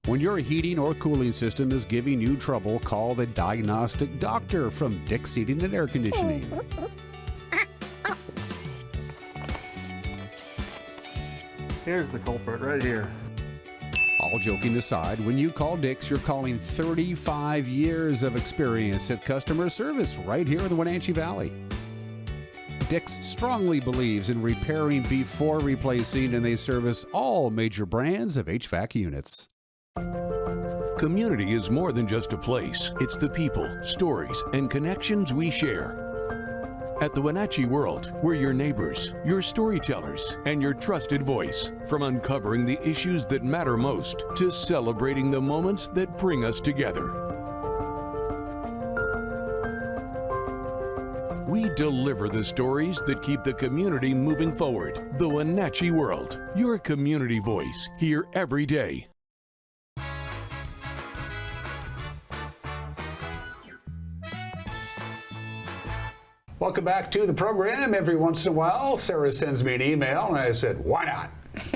When your heating or cooling system is giving you trouble, call the diagnostic doctor from Dick's Heating and Air Conditioning. Here's the culprit right here. All joking aside, when you call Dick's, you're calling 35 years of experience at customer service right here in the Wenatchee Valley. Dick's strongly believes in repairing before replacing, and they service all major brands of HVAC units. Community is more than just a place. It's the people, stories, and connections we share. At the Wenatchee World, we're your neighbors, your storytellers, and your trusted voice. From uncovering the issues that matter most to celebrating the moments that bring us together. We deliver the stories that keep the community moving forward. The Wenatchee World, your community voice, here every day. Welcome back to the program. Every once in a while, Sarah sends me an email, and I said, why not?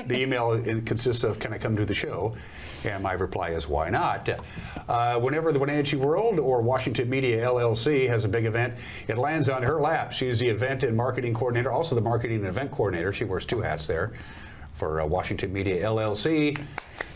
The email consists of, can I come to the show? And my reply is, why not? Whenever the Wenatchee World or Washington Media LLC has a big event, it lands on her lap. She's the event and marketing coordinator, also the marketing and event coordinator. She wears 2 hats there for Washington Media LLC.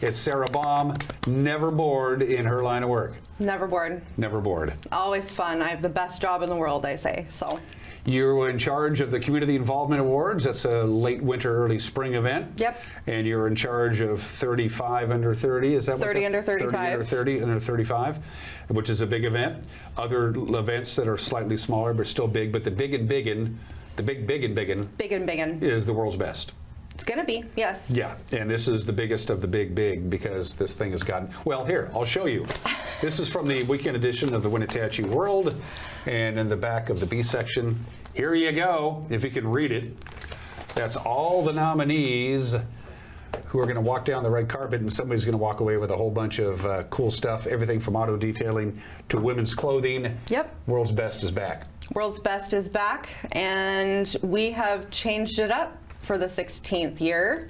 It's Sara Baum, never bored in her line of work. Never bored. Never bored. Always fun. I have the best job in the world, I say. So. You're in charge of the Community Involvement Awards. That's a late winter, early spring event. Yep. And you're in charge of 35 under 30. Is that what 30 under 35. 30 under 30 under 35, which is a big event. Other events that are slightly smaller but still big. But the big and biggin is the world's best. It's going to be, yes. Yeah, and this is the biggest of the big because this thing has gotten, well, here, I'll show you. This is from the weekend edition of the Wenatchee World, and in the back of the B section, here you go, if you can read it. That's all the nominees who are going to walk down the red carpet, and somebody's going to walk away with a whole bunch of cool stuff, everything from auto detailing to women's clothing. Yep. World's Best is back. World's Best is back, and we have changed it up for the 16th year.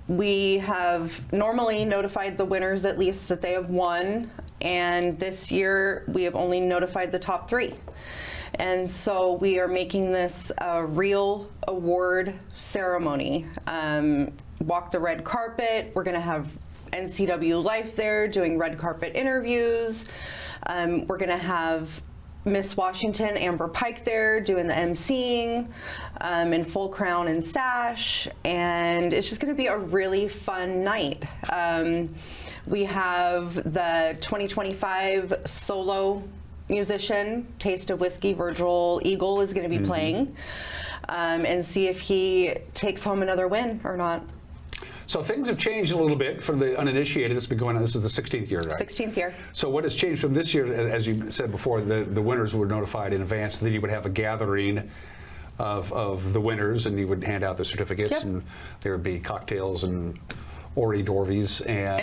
We have normally notified the winners at least that they have won, and this year we have only notified the top 3. And so we are making this a real award ceremony. Walk the red carpet. We're going to have NCW Life there doing red carpet interviews. We're going to have Miss Washington, Amber Pike there doing the emceeing in full crown and sash, and it's just going to be a really fun night. We have the 2025 solo musician, Taste of Whiskey, Virgil Eagle is going to be playing, and see if he takes home another win or not. So things have changed a little bit for the uninitiated. This has been going on. This is the 16th year, right? 16th year. So what has changed from this year, as you said before, the winners were notified in advance. Then you would have a gathering of the winners, and you would hand out the certificates, Yep. and there would be cocktails and hors d'oeuvres, and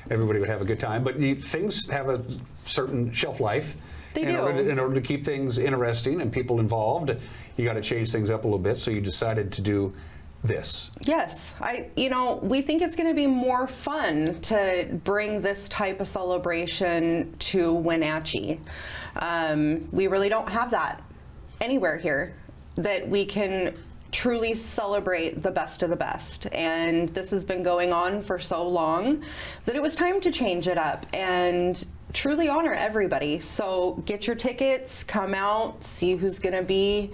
everybody would have a good time. But things have a certain shelf life. They in do. In order to keep things interesting and people involved, you got to change things up a little bit. So you decided to do this. Yes, we think it's going to be more fun to bring this type of celebration to Wenatchee. We really don't have that anywhere here, that we can truly celebrate the best of the best. And this has been going on for so long that it was time to change it up and truly honor everybody. So get your tickets, come out, see who's going to be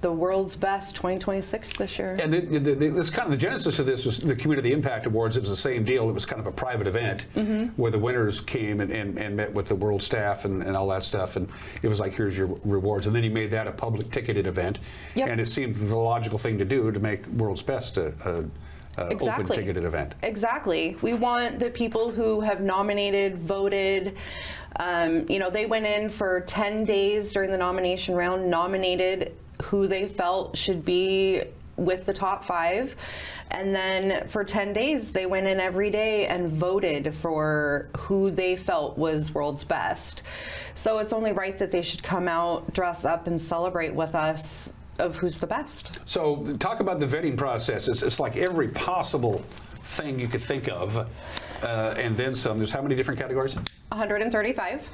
the world's best 2026 this year. And this kind of the genesis of this was the Community Impact Awards. It was the same deal. It was kind of a private event where the winners came and met with the world staff and all that stuff. And it was like, here's your rewards. And then he made that a public ticketed event. Yep. And it seemed the logical thing to do to make World's Best a open ticketed event. Exactly. We want the people who have nominated, voted, they went in for 10 days during the nomination round, nominated who they felt should be with the top 5, and then for 10 days they went in every day and voted for who they felt was world's best. So it's only right that they should come out, dress up, and celebrate with us of who's the best. So talk about the vetting process. It's like every possible thing you could think of, and then some. There's how many different categories? 135.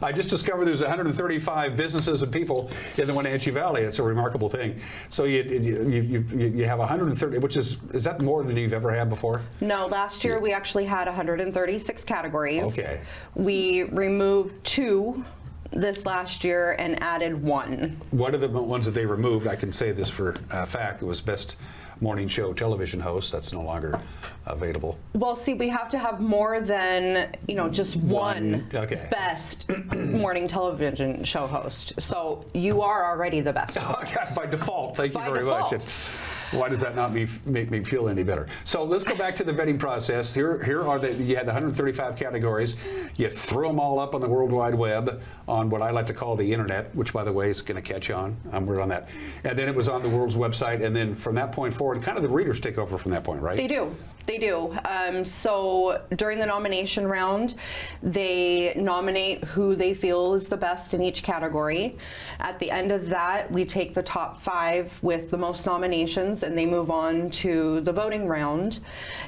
I just discovered there's 135 businesses and people in the Wenatchee Valley. It's a remarkable thing. So you have 130, which is that more than you've ever had before? No, last year we actually had 136 categories. Okay. We removed 2 this last year and added 1. What are the ones that they removed? I can say this for a fact. It was best morning show television host. That's no longer available. Well, see, we have to have more than, just one best morning television show host. So you are already the best. By default. Thank you very much. Why does that not make me feel any better? So let's go back to the vetting process. Here are you had the 135 categories. You threw them all up on the World Wide Web on what I like to call the internet, which by the way is going to catch on. We're on that. And then it was on the world's website. And then from that point forward, kind of the readers take over from that point, right? They do. They do. So during the nomination round, they nominate who they feel is the best in each category. At the end of that, we take the top 5 with the most nominations, and they move on to the voting round.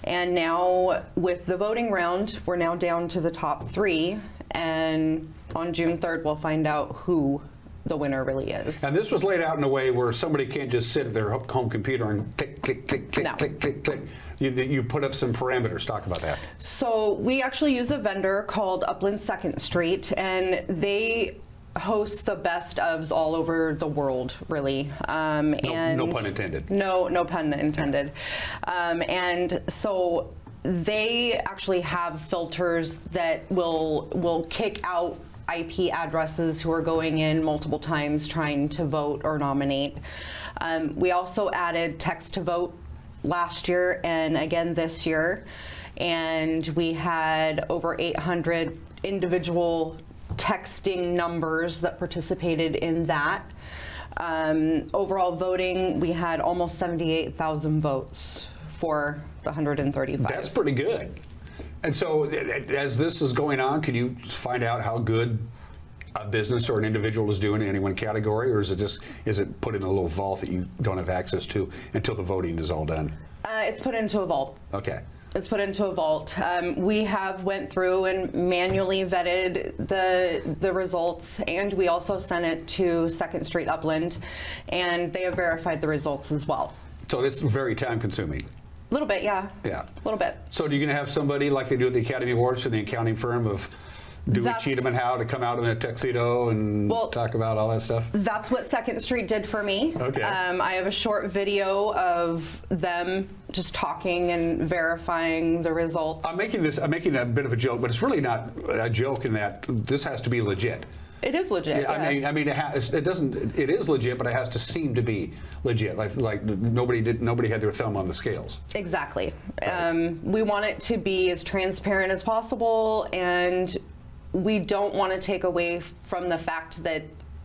And now with the voting round, we're now down to the top 3. And on June 3rd, we'll find out who the winner really is. And this was laid out in a way where somebody can't just sit at their home computer and click, click, click, click, click, click, click. You put up some parameters. Talk about that. So we actually use a vendor called Upland 2nd Street, and they host the best ofs all over the world, really. No pun intended. No pun intended. And so they actually have filters that will kick out IP addresses who are going in multiple times trying to vote or nominate. We also added text to vote last year and again this year, and we had over 800 individual texting numbers that participated in that. Overall voting, we had almost 78,000 votes for the 135. That's pretty good. And so as this is going on, can you find out how good a business or an individual is doing in any one category, or is it put in a little vault that you don't have access to until the voting is all done? It's put into a vault. Okay. It's put into a vault. We have went through and manually vetted the results, and we also sent it to 2nd Street Upland, and they have verified the results as well. So it's very time consuming. A little bit, yeah. Yeah. A little bit. So are you going to have somebody like they do at the Academy Awards for the accounting firm of Dewey, Cheatham, and Howe to come out in a tuxedo and talk about all that stuff? That's what 2nd Street did for me. Okay. I have a short video of them just talking and verifying the results. I'm making a bit of a joke, but it's really not a joke in that this has to be legit. It is legit. Yeah, yes. I mean, it is legit, but it has to seem to be legit. Like nobody had their thumb on the scales. Exactly. We want it to be as transparent as possible, and we don't want to take away from the fact that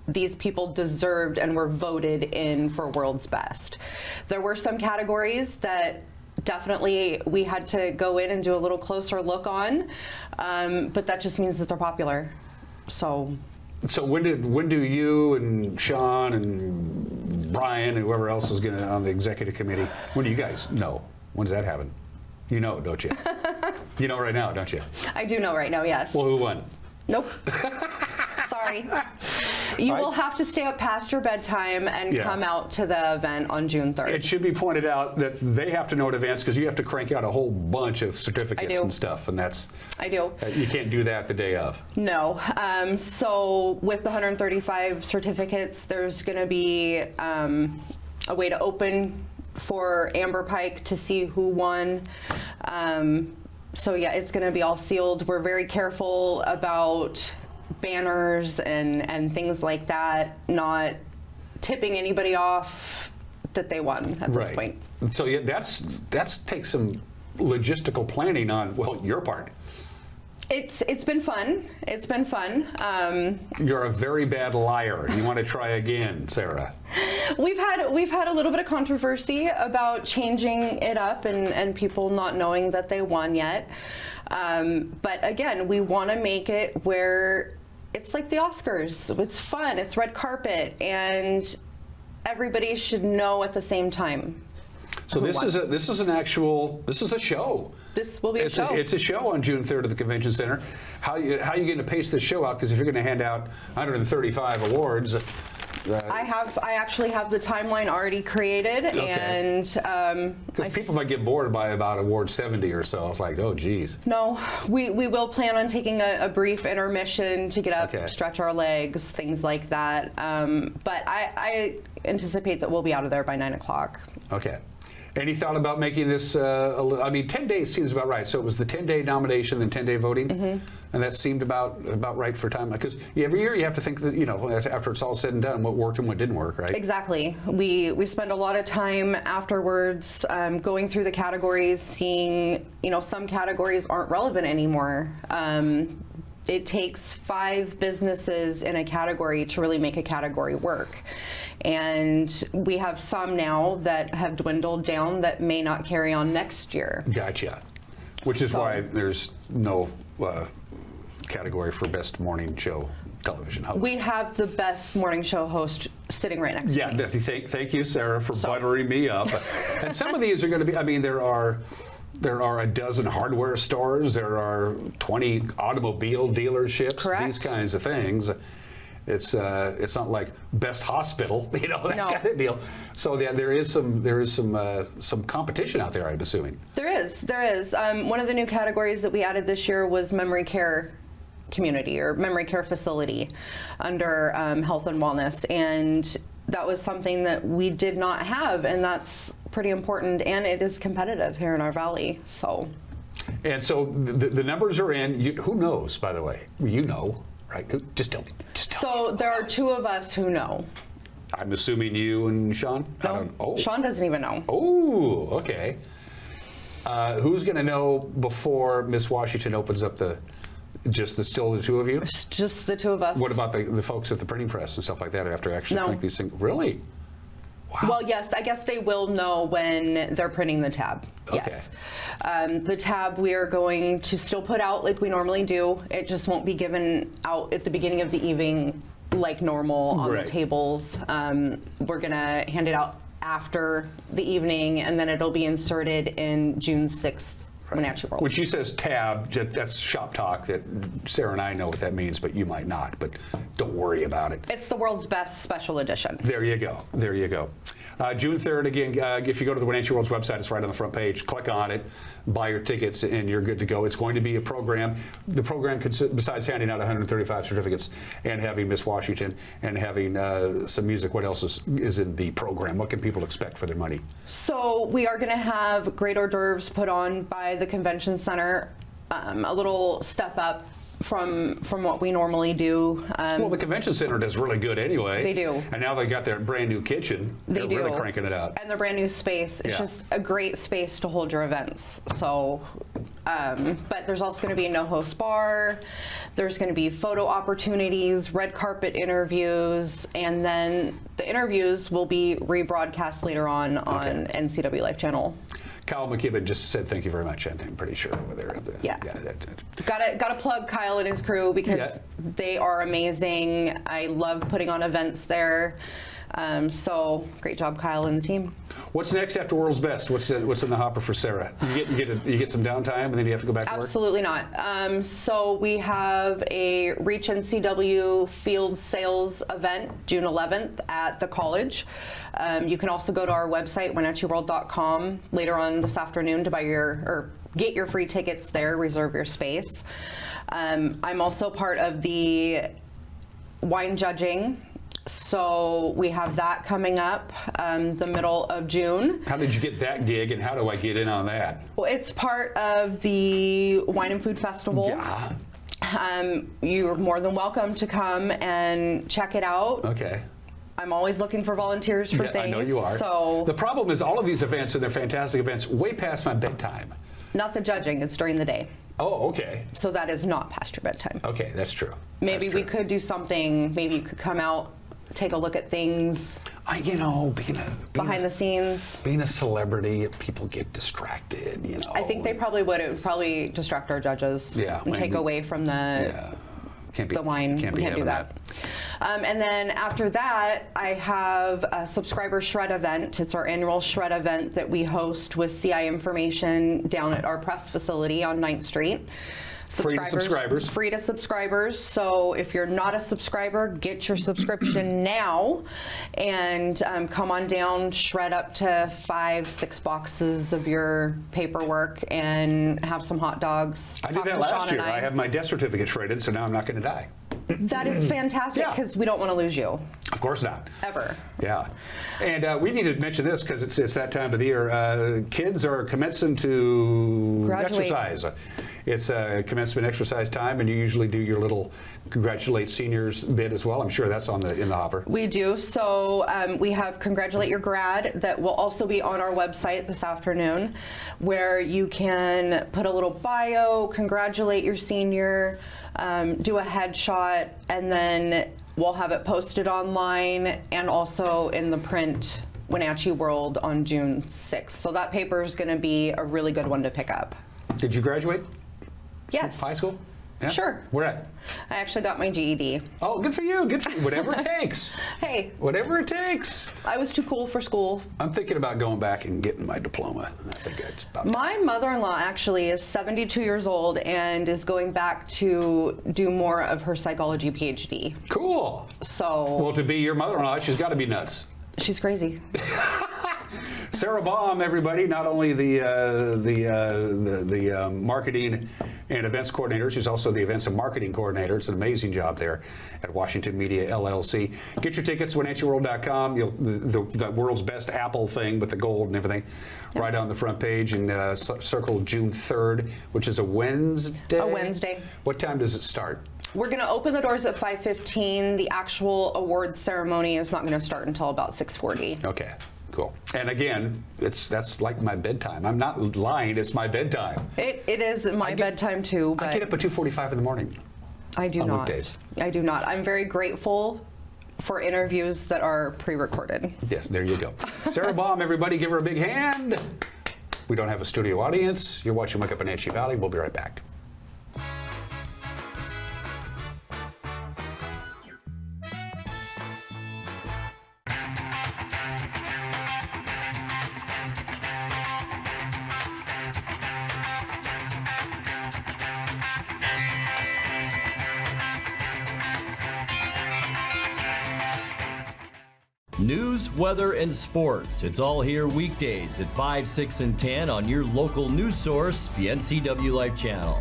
these people deserved and were voted in for World's Best. There were some categories that definitely we had to go in and do a little closer look on, but that just means that they're popular. So when do you and Sean and Brian and whoever else is going to on the executive committee, when do you guys know? When does that happen? You know, don't you? You know right now, don't you? I do know right now, yes. Well, who won? Nope. Sorry. You will have to stay up past your bedtime and come out to the event on June 3rd. It should be pointed out that they have to know in advance because you have to crank out a whole bunch of certificates and stuff, and that's... I do. You can't do that the day of. No. So with the 135 certificates, there's going to be a way to open for Amber Pike to see who won. So yeah, it's going to be all sealed. We're very careful about banners and things like that, not tipping anybody off that they won at this point. So yeah, that's takes some logistical planning on, well, your part. It's been fun. It's been fun. You're a very bad liar. You want to try again, Sara? We've had a little bit of controversy about changing it up and people not knowing that they won yet. But again, we want to make it where it's like the Oscars. It's fun. It's red carpet, and everybody should know at the same time. So this is a show. This will be a show. It's a show on June 3rd at the Convention Center. How are you going to pace this show out? Because if you're going to hand out 135 awards. I actually have the timeline already created, and because people might get bored by about award 70 or so. It's like, oh geez. No, we will plan on taking a brief intermission to get up, stretch our legs, things like that. But I anticipate that we'll be out of there by 9 o'clock. Okay. Any thought about making this, I mean, 10 days seems about right. So it was the 10-day nomination, then 10-day voting, and that seemed about right for time. Because every year you have to think that, you know, after it's all said and done, what worked and what didn't work, right? Exactly. We spend a lot of time afterwards going through the categories, seeing, you know, some categories aren't relevant anymore. it takes 5 businesses in a category to really make a category work. And we have some now that have dwindled down that may not carry on next year. Gotcha. Which is why there's no category for best morning show television host. We have the best morning show host sitting right next to me. Yeah, thank you, Sarah, for buttering me up. And some of these are going to be, I mean, there are a dozen hardware stores, there are 20 automobile dealerships, Correct. these kinds of things. It's not like best hospital, you know, that kind of deal. So there is some competition out there, I'm assuming. There is. One of the new categories that we added this year was memory care community or memory care facility under health and wellness, and that was something that we did not have, and that's pretty important, and it is competitive here in our valley. So the numbers are in. Who knows, by the way? You know, right? Just tell me. So there are 2 of us who know. I'm assuming you and Sean? No, Sean doesn't even know. Oh, okay. Who's going to know before Miss Washington opens up still the 2 of you? It's just the 2 of us. What about the folks at the printing press and stuff like that after actually print these things? Really? Wow. Well, yes, I guess they will know when they're printing the tab. Okay. Yes. The tab we are going to still put out like we normally do. It just won't be given out at the beginning of the evening like normal on the tables. We're going to hand it out after the evening, and then it'll be inserted in June 6th. Wenatchee World. When she says tab, that's shop talk that Sarah and I know what that means, but you might not. But don't worry about it. It's the world's best special edition. There you go. There you go. June 3rd, again, if you go to the Wenatchee World's website, it's right on the front page. Click on it, buy your tickets, and you're good to go. It's going to be a program. The program, besides handing out 135 certificates and having Miss Washington and having some music, what else is in the program? What can people expect for their money? So we are going to have great hors d'oeuvres put on by the convention center, a little step up from what we normally do. Well, the convention center does really good anyway. They do. And now they got their brand new kitchen. They're really cranking it out. And the brand new space. It's just a great space to hold your events. So, but there's also going to be a no-host bar. There's going to be photo opportunities, red carpet interviews, and then the interviews will be rebroadcast later on NCW Life Channel. Kyle McKibben just said thank you very much, I'm pretty sure over there. Gotta plug Kyle and his crew because they are amazing. I love putting on events there. So great job, Kyle and the team. What's next after World's Best? What's in the hopper for Sarah? You get some downtime and then you have to go back to work? Absolutely not. So we have a Reach NCW field sales event June 11th at the college. You can also go to our website, WenatcheeWorld.com, later on this afternoon to get your free tickets there, reserve your space. I'm also part of the wine judging. So we have that coming up the middle of June. How did you get that gig and how do I get in on that? Well, it's part of the Wine and Food Festival. Yeah. You're more than welcome to come and check it out. Okay. I'm always looking for volunteers for things. I know you are. So the problem is all of these events, and they're fantastic events, way past my bedtime. Not the judging, it's during the day. Oh, okay. So that is not past your bedtime. Okay, that's true. Maybe we could do something, maybe you could come out, take a look at things. Behind the scenes. Being a celebrity, people get distracted, you know. I think they probably would. It would probably distract our judges. Yeah. And take away from the wine. Can't we can't do that. And then after that, I have a subscriber shred event. It's our annual shred event that we host with CI Information down at our press facility on 9th Street. Free to subscribers. Free to subscribers. So if you're not a subscriber, get your subscription now and come on down, shred up to 5-6 boxes of your paperwork and have some hot dogs. I did that last year. I have my death certificate shredded, so now I'm not going to die. That is fantastic because we don't want to lose you. Of course not. Ever. Yeah. And we need to mention this because it's that time of the year. Kids are commencing to exercise. It's commencement exercise time, and you usually do your little congratulate seniors bit as well. I'm sure that's in the hopper. We do. So we have Congratulate Your Grad that will also be on our website this afternoon, where you can put a little bio, congratulate your senior, do a headshot, and then we'll have it posted online and also in the print Wenatchee World on June 6th. So that paper is going to be a really good one to pick up. Did you graduate? Yes. High school? Yeah? Sure. Where at? I actually got my GED. Oh, good for you. Good for you. Whatever it takes. Hey. Whatever it takes. I was too cool for school. I'm thinking about going back and getting my diploma. I think it's about My mother-in-law actually is 72 years old and is going back to do more of her psychology PhD. Cool. So. Well, to be your mother-in-law, she's got to be nuts. She's crazy. Sara Baum, everybody, not only the marketing and events coordinator, she's also the events and marketing coordinator. It's an amazing job there at Washington Media LLC. Get your tickets, WenatcheeWorld.com. The world's best Apple thing with the gold and everything, right on the front page, and circle June 3rd, which is a Wednesday. A Wednesday. What time does it start? We're going to open the doors at 5:15. The actual awards ceremony is not going to start until about 6:40. Okay, cool. And again, that's like my bedtime. I'm not lying. It's my bedtime. It is my bedtime too. But I get up at 2:45 in the morning. I do on not. Weekdays. I do not. I'm very grateful for interviews that are pre-recorded. Yes, there you go. Sara Baum, everybody, give her a big hand. We don't have a studio audience. You're watching Wake Up in Wenatchee Valley. We'll be right back. News, weather, and sports. It's all here weekdays at 5, 6, and 10 on your local news source, the NCW Life Channel.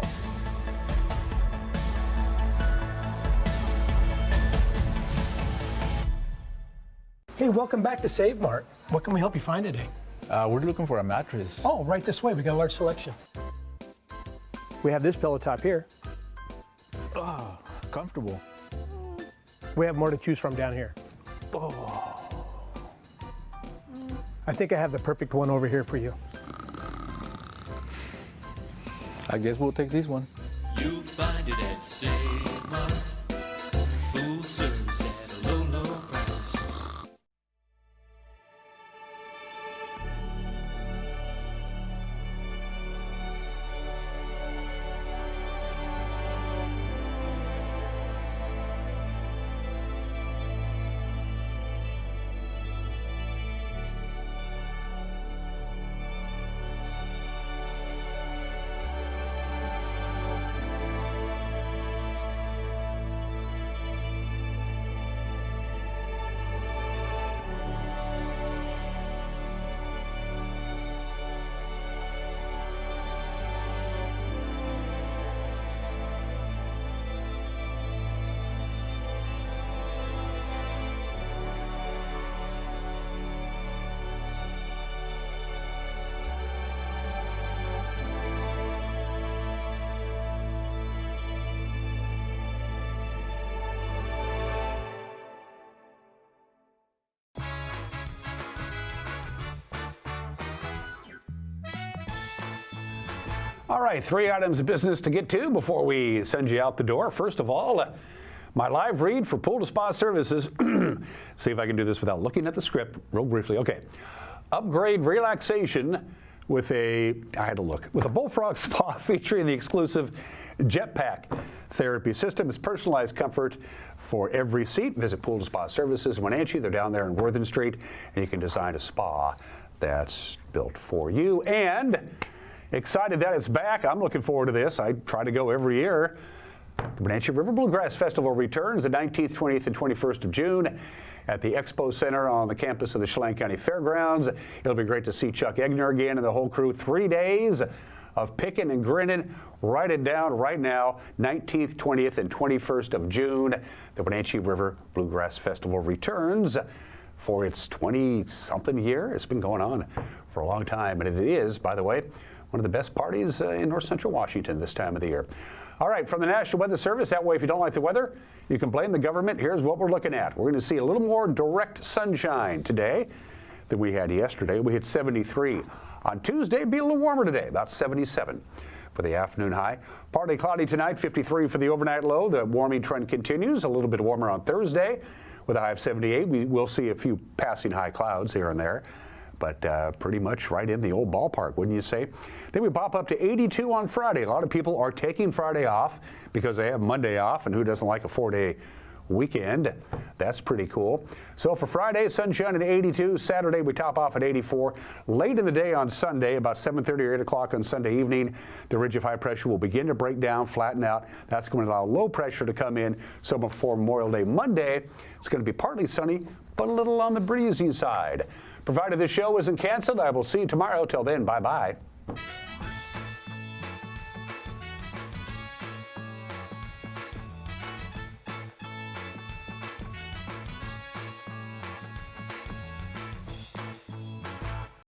Hey, welcome back to Save Mart. What can we help you find today? We're looking for a mattress. Oh, right this way. We got a large selection. We have this pillow top here. Oh, comfortable. We have more to choose from down here. Oh. I think I have the perfect one over here for you. I guess we'll take this one. You'll find it at Save Mart. Full service at a low, low price. All right, 3 items of business to get to before we send you out the door. First of all, my live read for Pool to Spa Services. See if I can do this without looking at the script real briefly. Okay. Upgrade relaxation with I had to look, with a Bullfrog Spa featuring the exclusive Jetpack therapy system. It's personalized comfort for every seat. Visit Pool to Spa Services in Wenatchee. They're down there in Worthen Street, and you can design a spa that's built for you. And excited that it's back. I'm looking forward to this. I try to go every year. The Wenatchee River Bluegrass Festival returns the 19th, 20th, and 21st of June at the Expo Center on the campus of the Chelan County Fairgrounds. It'll be great to see Chuck Egner again and the whole crew. 3 days of picking and grinning. Write it down right now. 19th, 20th, and 21st of June. The Wenatchee River Bluegrass Festival returns for its 20-something year. It's been going on for a long time, and it is, by the way, one of the best parties in north central Washington this time of the year. All right, from the National Weather Service, that way if you don't like the weather, you can blame the government. Here's what we're looking at. We're going to see a little more direct sunshine today than we had yesterday. We hit 73. On Tuesday, it'll be a little warmer today, about 77 for the afternoon high. Partly cloudy tonight, 53 for the overnight low. The warming trend continues, a little bit warmer on Thursday with a high of 78. We will see a few passing high clouds here and there, but pretty much right in the old ballpark, wouldn't you say? Then we pop up to 82 on Friday. A lot of people are taking Friday off because they have Monday off, and who doesn't like a 4-day weekend? That's pretty cool. So for Friday, sunshine at 82. Saturday, we top off at 84. Late in the day on Sunday, about 7:30 or 8 o'clock on Sunday evening, the ridge of high pressure will begin to break down, flatten out. That's going to allow low pressure to come in. So before Memorial Day Monday, it's going to be partly sunny, but a little on the breezy side. Provided this show isn't canceled, I will see you tomorrow. Till then, bye-bye.